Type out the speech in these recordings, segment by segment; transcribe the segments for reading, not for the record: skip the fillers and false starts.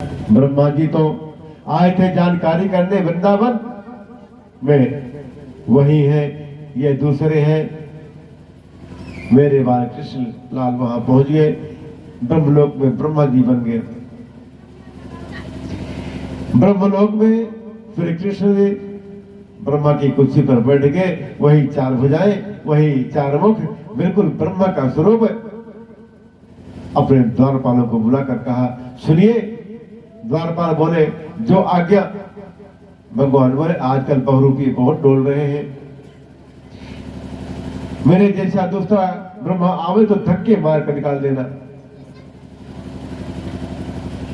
ब्रह्मा जी तो आए थे जानकारी करने वृंदावन में, वही है ये दूसरे हैं। मेरे बाल कृष्ण लाल वहां पहुंच गए, ब्रह्मलोक में ब्रह्मा जी बन गए। ब्रह्मलोक में श्री कृष्ण जी ब्रह्मा की कुर्सी पर बैठ गए, वही चार भुजाएं, वही चार मुख, बिल्कुल ब्रह्मा का स्वरूप। अपने द्वारपालों को बुलाकर कहा, सुनिए। द्वारपाल बोले, जो आज्ञा। भगवान बोले, आजकल बहुरूपी बहुत डोल रहे हैं, मेरे जैसा दूसरा ब्रह्मा आवे तो धक्के मार कर निकाल देना।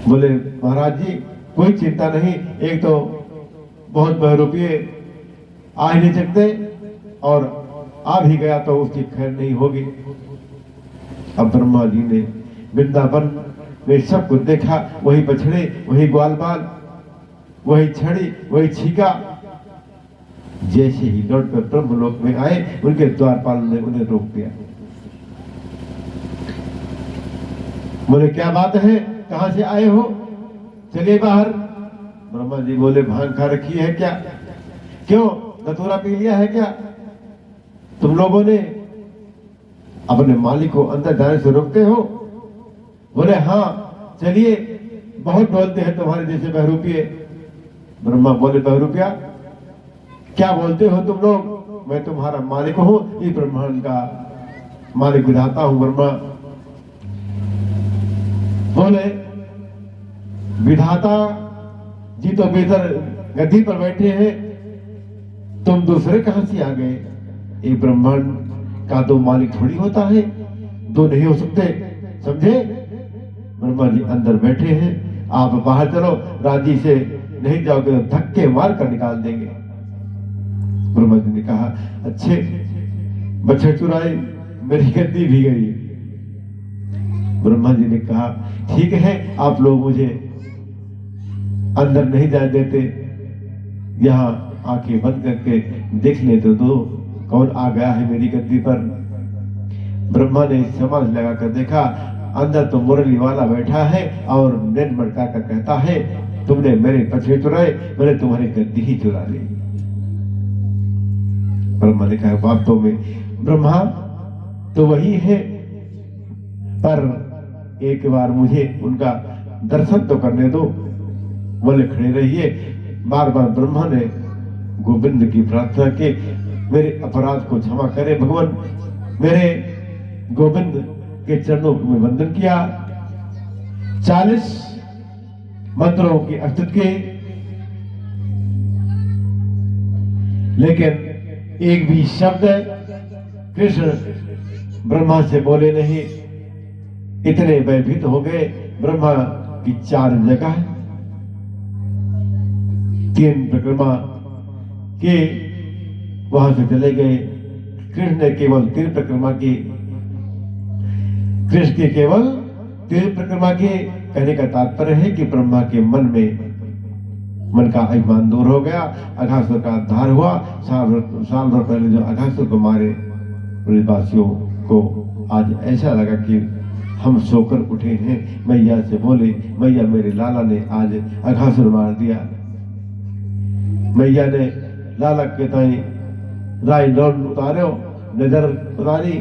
बोले, महाराज जी कोई चिंता नहीं, एक तो बहुत बहुरूपी आ ही नहीं सकते, और आ भी गया तो उसकी खैर नहीं होगी। अब ब्रह्मा जी ने वृंदावन में सब कुछ देखा, वही बछड़े, वही ग्वालबाल, वही छड़ी, वही छीका। जैसे ही लौट कर ब्रह्मलोक में आए, उनके द्वारपाल ने उन्हें रोक दिया। बोले, क्या बात है, कहां से आए हो, चलिए बाहर। ब्रह्मा जी बोले, भांग खा रखी है क्या, क्यों धतूरा पी लिया है क्या, तुम लोगों ने अपने मालिक को अंदर जाने से रोकते हो। बोले, हाँ चलिए, बहुत बोलते हैं तुम्हारे जैसे बहरूपिये। ब्रह्मा बोले, बहरूपिया क्या बोलते हो तुम लोग, मैं तुम्हारा मालिक हूं, इस ब्रह्मांड का मालिक विधाता हूं ब्रह्मा। बोले, विधाता जी तो भीतर गद्दी पर बैठे हैं, तुम दूसरे कहां से आ गए, ये ब्रह्मांड का दो मालिक थोड़ी होता है, दो नहीं हो सकते, समझे। ब्रह्मा जी अंदर बैठे हैं, आप बाहर चलो, राजी से नहीं जाओगे तो धक्के मार कर निकाल देंगे। ब्रह्मा जी ने कहा, अच्छे बछड़े चुराए, मेरी गद्दी भी गई। ब्रह्मा जी ने कहा, ठीक है, आप लोग मुझे अंदर नहीं जाने देते, यहाँ आंखें बंद करके देख ले तो दो कौन आ गया है मेरी गद्दी पर। ब्रह्मा ने समझ लगा कर देखा, अंदर तो मुरली वाला बैठा है और नेट मटका कर कहता है, तुमने मेरे बछड़े चुराए, मैंने तुम्हारी गद्दी ही चुरा ली। ब्रह्मा ने कहा, वास्तव में ब्रह्मा तो वही है, पर एक बार मुझे उनका दर्शन तो करने दो। बोले, खड़े रहिए। बार बार ब्रह्मा ने गोविंद की प्रार्थना की, मेरे अपराध को क्षमा करे भगवान, मेरे गोविंद के चरणों में वंदन किया। 40 मंत्रों की अर्चित की, लेकिन एक भी शब्द कृष्ण ब्रह्मा से बोले नहीं। इतने भयभीत हो गए, ब्रह्मा की 4 जगह 3 परिक्रमा के वहां से चले गए। कृष्ण ने केवल 3 परिक्रमा की, कृष्ण के केवल 3 परिक्रमा के। कहने का तात्पर्य है कि ब्रह्मा के मन का अभिमान दूर हो गया, अघासुर का उद्धार हुआ। साल भर पहले जो अघासुर को मारे ब्रजवासियों को आज ऐसा लगा कि हम सोकर उठे हैं। मैया से बोले, मैया मेरे लाला ने आज अघासुर मार दिया। मैया ने लाला के ताई राय लौट उतारो, नजर उतारी,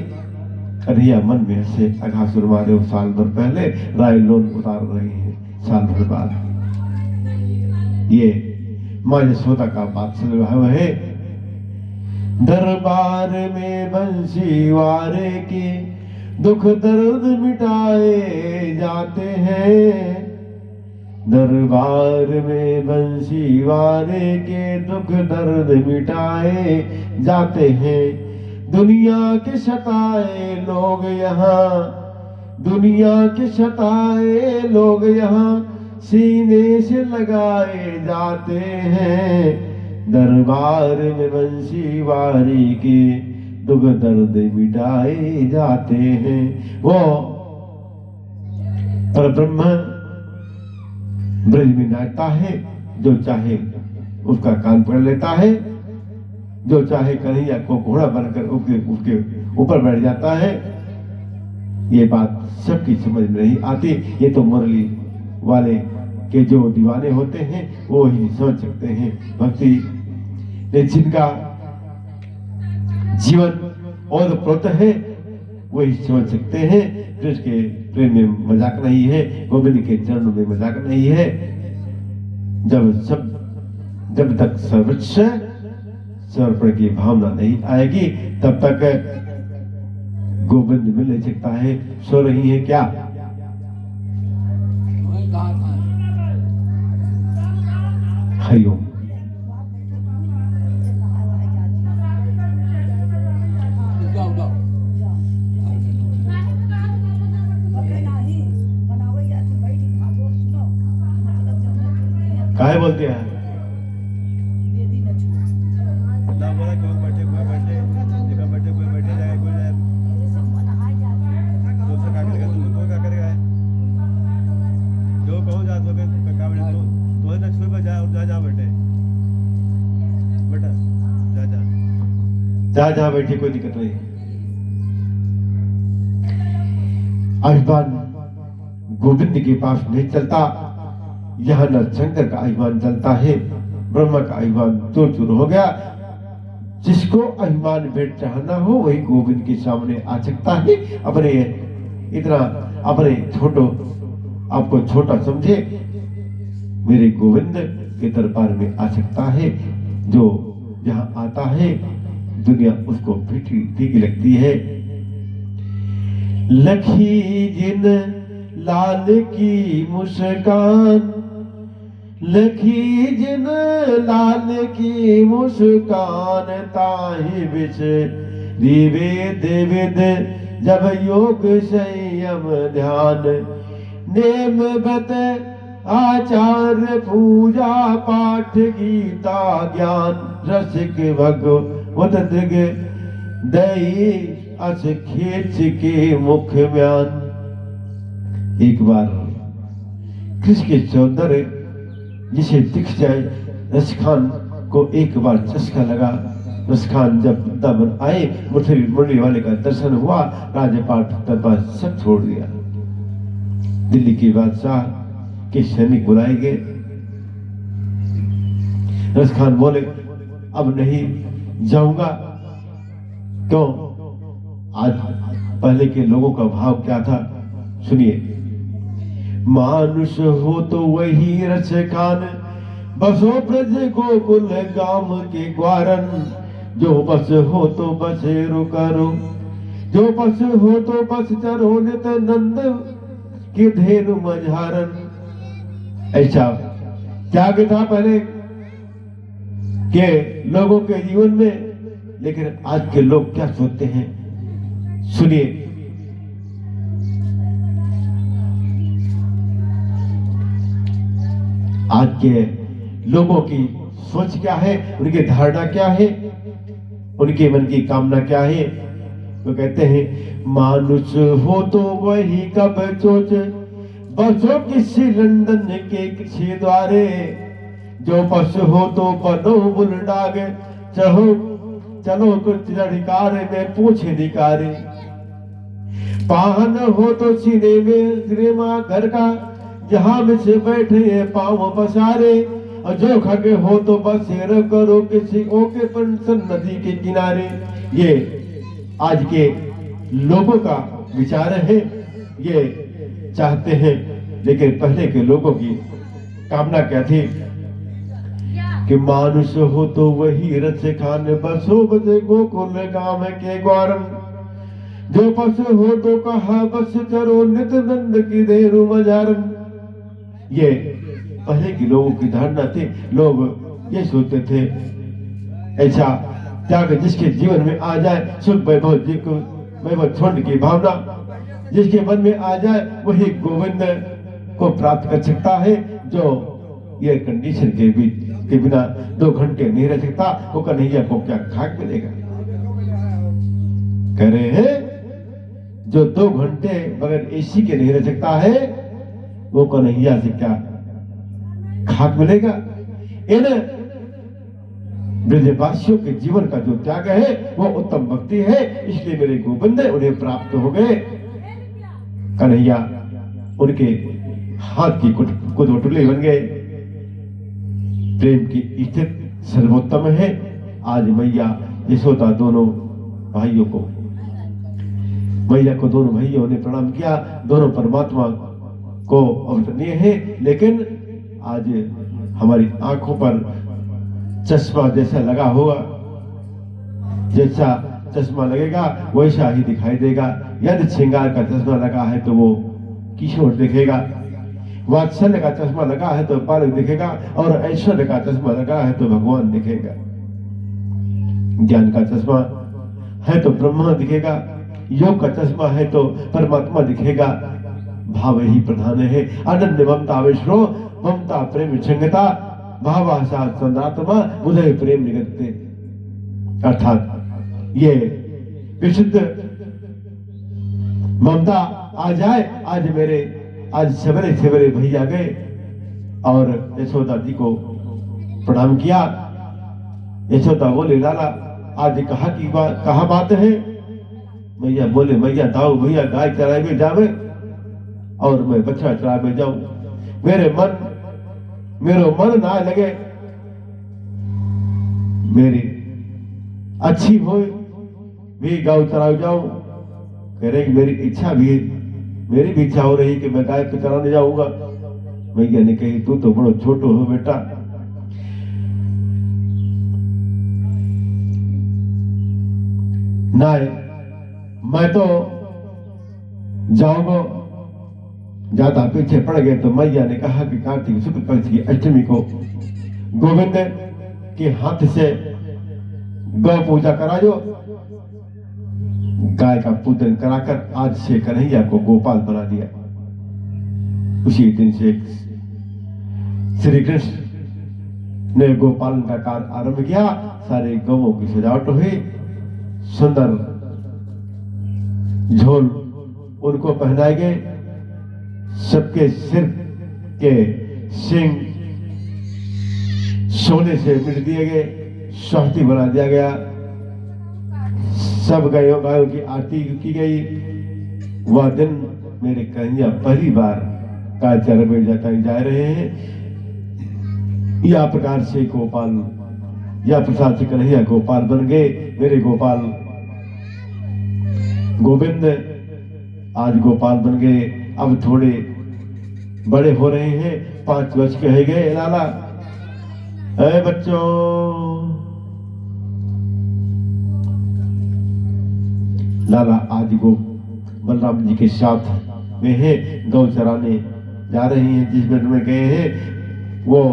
कन्हैया मन में से अघासुर मारे साल भर पहले, राय लोन उतार रही है साल भर बाद। ये मां यशोदा का वात्सल्य भाव है। दरबार में बंसी वारे के दुख दर्द मिटाए जाते हैं, दरबार में बंसी वारे के दुख दर्द मिटाए जाते हैं। दुनिया के सताए लोग यहाँ, दुनिया के सताए लोग यहाँ सीने से लगाए जाते हैं, दरबार में बंसी वारी के दुख दर्द मिटाए जाते हैं। वो परब्रह्म ब्रज में नाचता है, जो चाहे उसका कान पकड़ लेता है, जो चाहे कन्हैया को घोड़ा बनकर उसके ऊपर बैठ जाता है। ये बात सबकी समझ में नहीं आती। ये तो मुरली वाले कि जो दीवाने होते हैं वो ही समझ सकते हैं भक्ति ने जिनका जीवन और प्रोत है वही समझ सकते हैं। कृष्ण के प्रेम में मजाक नहीं है, गोविंद के चरणों में मजाक नहीं है। जब तक सर्वोच्च समर्पण की भावना नहीं आएगी तब तक गोविंद मिल नहीं सकता है। सो रही है क्या? हरिओम। काहे बोलते हैं? जा बैठे, कोई दिक्कत नहीं। अभिमान गोविंद के पास नहीं चलता, यह न शंकर का अभिमान चलता है, ब्रह्मा का अभिमान चूर चूर हो गया। जिसको अभिमान भेंट चाहना हो वही गोविंद के सामने आ सकता है। अपने छोटो आपको छोटा समझे मेरे गोविंद के दरबार में आ सकता है। जो जहां आता है दुनिया उसको फीकी लगती है। लखी जिन लाल की मुस्कान, लखी जिन लाल की मुस्कान, ताहि विष वेद वेद जब योग संयम ध्यान, नेम बत आचार पूजा पाठ गीता ज्ञान, रसिक भगवत दृग दई अस खेच के मुख म्यान। एक बार कृष्ण के सौंदर्य जिसे दिख जाए, रसखान को एक बार चस्का लगा। रसखान जब वृंदावन आए, मुरली वाले का दर्शन हुआ, राजपाट दरबार सब छोड़ दिया। दिल्ली के बादशाह के सैनिक बुलाए गए। रसखान बोले अब नहीं जाऊंगा। क्यों? आज पहले के लोगों का भाव क्या था सुनिए। मानुष हो तो वही रसखान, बसो ब्रज गोकुल गाम के ग्वारन, जो बस हो तो बस रुकरो, जो बस हो तो बस चरो नित नंद के धेनु मझारन। ऐसा त्याग था पहले के लोगों के जीवन में, लेकिन आज के लोग क्या सोचते हैं सुनिए। आज के लोगों की सोच क्या है, उनकी धारणा क्या है, उनके मन की कामना क्या है। वो कहते हैं मानुष हो तो वही कब सोच, बसो किसी लंदन के किसी द्वारे, जो बस हो तो बनो बुलडाग, चलो कुछ अधिकार में पूछ अधिकारी, पाहन हो तो सीने में सिनेमा घर का, जहां में से बैठे पांव पसारे, और जो खगे हो तो बसेर करो किसी ओके पंसन नदी के किनारे। ये आज के लोगों का विचार है, ये चाहते हैं। लेकिन पहले के लोगों की कामना क्या थी कि मानुष हो तो वही रसखान, बसो बसे गोकुल गाम के ग्वारन, जो बस हो तो कहा बस चरो नित नंद की धेनु मझारन। ये पहले के लोगों की धारणा थी। लोग ये सोचते थे ऐसा त्याग जिसके जीवन में आ जाए, सुख वैभव जी को वैभव छोड़ने की भावना जिसके मन में आ जाए वही गोविंद को प्राप्त कर सकता है। जो एयर कंडीशन के बिना 2 घंटे नहीं रह सकता, वो कन्हैया को क्या खाक मिलेगा। कह रहे हैं जो 2 घंटे बगैर एसी के नहीं रह सकता है, वो कन्हैया से क्या खाक मिलेगा। इन ब्रजवासियों के जीवन का जो त्याग है वो उत्तम भक्ति है, इसलिए मेरे गोविंद उन्हें प्राप्त हो गए। कन्हैया उनके हाथ की कुटकुटली बन गए। प्रेम की स्थिति सर्वोत्तम है। आज मैया यशोदा दोनों भाइयों को दोनों भाइयों ने प्रणाम किया। दोनों परमात्मा को अवतरणीय है, लेकिन आज हमारी आंखों पर चश्मा जैसा लगा होगा, जैसा चश्मा लगेगा वैसा ही दिखाई देगा। यदि श्रृंगार का चश्मा लगा है तो वो किशोर दिखेगा, वात्सल्य का चश्मा लगा है तो बालक दिखेगा, और ऐश्वर्य का चश्मा लगा है तो भगवान दिखेगा। ज्ञान का चश्मा है तो ब्रह्मा दिखेगा, योग का चश्मा है तो परमात्मा दिखेगा। भाव ही प्रधान है। अनन्य ममता विश्रो ममता प्रेम संगता भावासा संदात्मा उदय प्रेम निगते। अर्थात ये विशुद्ध ममता आ जाए। आज सवेरे सवेरे भैया गए और यशोदा जी को प्रणाम किया। यशोदा बोले लाला आज कहा बात है। मैया बोले मैया दाऊ भैया गाय चराए जावे और मैं बच्चा चराए जाऊं। मेरो मन ना लगे, मेरी अच्छी हो भी गाय चराए जाऊं। कह रहे मेरी भी इच्छा हो रही कि मैं गाय को चराने जाऊंगा। मैया ने कही तू तो बड़ो छोटो हो बेटा, ना मैं तो जाऊंगा। ज्यादा पीछे पड़ गए तो मैया ने कहा कि कार्तिक शुक्ल पक्ष की अष्टमी को गोविंद के हाथ से गौ पूजा करायो। गाय का पूजन कराकर आज से कन्हैया को गोपाल बना दिया। उसी दिन से श्री कृष्ण ने गोपालन का कार्य आरंभ किया। सारे गौओं की सजावट हुई, सुंदर झोल उनको पहनाए गए, सबके सिर के सिंग सोने से मिट दिए गए, स्वाति बना दिया गया। सब गायों की आरती की गई। वह दिन मेरे कन्हैया पहली बार गाय चराने जा रहे हैं। या प्रकार से गोपाल या प्रसाद से कन्हैया गोपाल बन गए। मेरे गोपाल गोविंद आज गोपाल बन गए। अब थोड़े बड़े हो रहे हैं, 5 वर्ष के हो गए। लाला अरे बच्चों, लाला आज को बलराम जी के साथ में है, गौ चराने जा रही हैं। जिस वन में गए हैं वो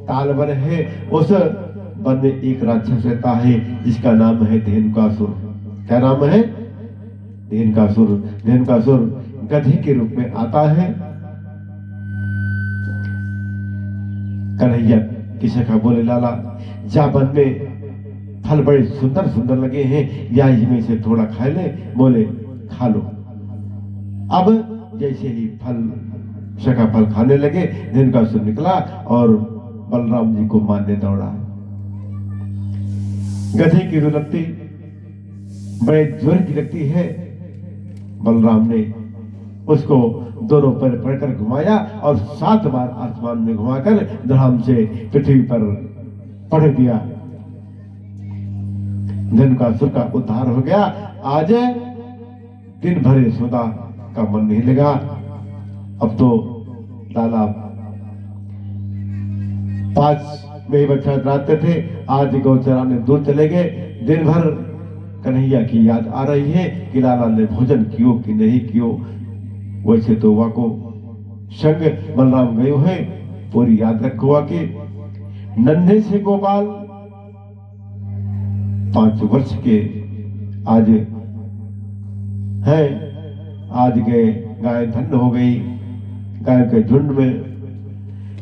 ताल वन है। उस वन में एक राक्षस रहता है जिसका नाम है धेनुकासुर। क्या नाम है? धेनुकासुर। धेनुकासुर गधे के रूप में आता है। कन्हैया की सखा बोले लाला जा वन में फल बड़े सुंदर सुंदर लगे हैं, या इनमें से थोड़ा खा ले। बोले खा लो। अब जैसे ही सखा फल खाने लगे, धेनुकासुर निकला और बलराम जी को मारने दौड़ा। गधे की रुलकती बड़े जोर की लगती है। बलराम ने उसको दोनों पर पकड़कर घुमाया और 7 बार आसमान में घुमाकर धड़ाम से पृथ्वी पर पटक दिया। धेनुकासुर का उद्धार हो गया। आज दिन भर यशोदा का मन नहीं लगा। अब तो लाला 5 में ही बच्चा चराते थे, आज गौ चराने दूर चले गए। दिन भर कन्हैया की याद आ रही है कि लाला ने भोजन कियो कि नहीं कियो। वैसे तो वाको संग बलराम गयो है, पूरी याद रखो कि नन्हे से गोपाल 5 वर्ष के आज है। आज गए गाय धन्य हो गई। गायों के झुंड में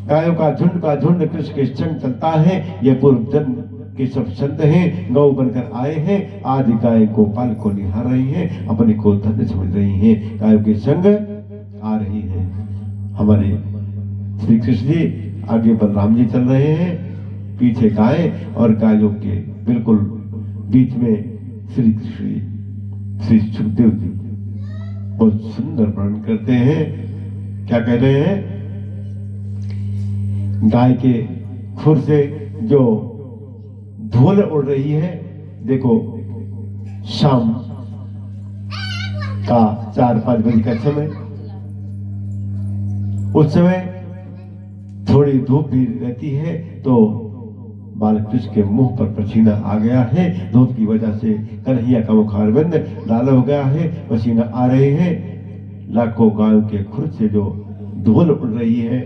गायों का झुंड कृष्ण के संग चलता है। ये पूर्व जन्म के सब संत हैं, गौ बनकर आए हैं। आज गाय गोपाल को निहार रही हैं, अपने को धन्य समझ रही हैं, गायों के संग आ रही हैं। हमारे श्री कृष्ण जी आगे बलराम जी चल रहे हैं, पीछे गाय, और गायों के बिल्कुल बीच में श्री कृष्ण श्री सुखदेव जी बहुत सुंदर वर्णन करते हैं। क्या कह रहे हैं? गाय के खुर से जो धूल उड़ रही है, देखो शाम का 4-5 बजे का समय, उस समय थोड़ी धूप भी रहती है तो बालकृष्ण के मुंह पर पसीना आ गया है। धूप की वजह से कन्हैया का मुखारविंद लाल हो गया है, पसीना आ रहे हैं। लाखों गायों के खुर से जो धूल उड़ रही है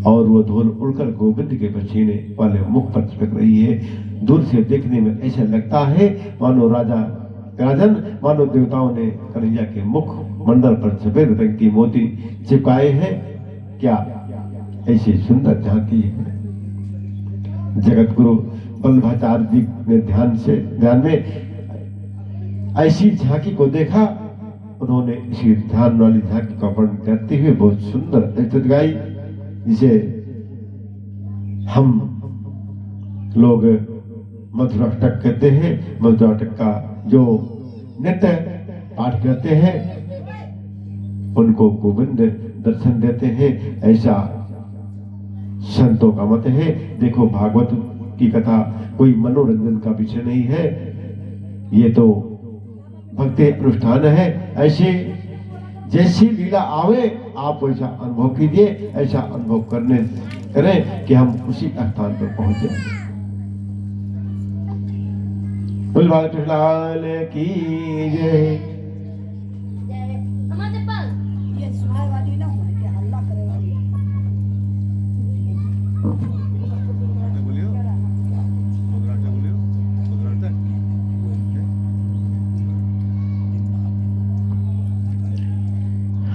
और वो धूल उड़कर गोविंद के पसीने वाले मुख पर चिपक रही है। दूर से देखने में ऐसा लगता है मानो राजन मानो देवताओं ने कन्हैया के मुख मंडल पर सफेद रंग की मोती चिपकाए हैं। क्या ऐसी सुंदर झांकी है। जगत गुरु वल्लभाचार्य जी ने ध्यान में ऐसी झांकी को देखा। उन्होंने इसी ध्यान वाली झांकी का वर्णन करते हुए बहुत सुंदर स्थिति गाई, जिसे हम लोग मधुराष्टक कहते हैं। मधुराष्टक का जो नित्य पाठ करते हैं उनको गोविंद दर्शन देते हैं, ऐसा संतों का मत है। देखो भागवत की कथा कोई मनोरंजन का विषय नहीं है, ये तो भक्ति अनुष्ठान है। ऐसी जैसी लीला आवे आप वैसा अनुभव कीजिए, ऐसा अनुभव करें कि हम उसी स्थान पर पहुंच जाए। लाल की जय।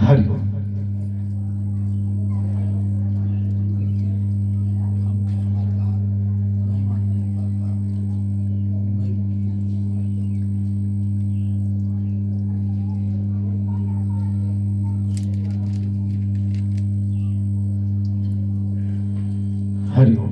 हरि ओम। हरि ओम।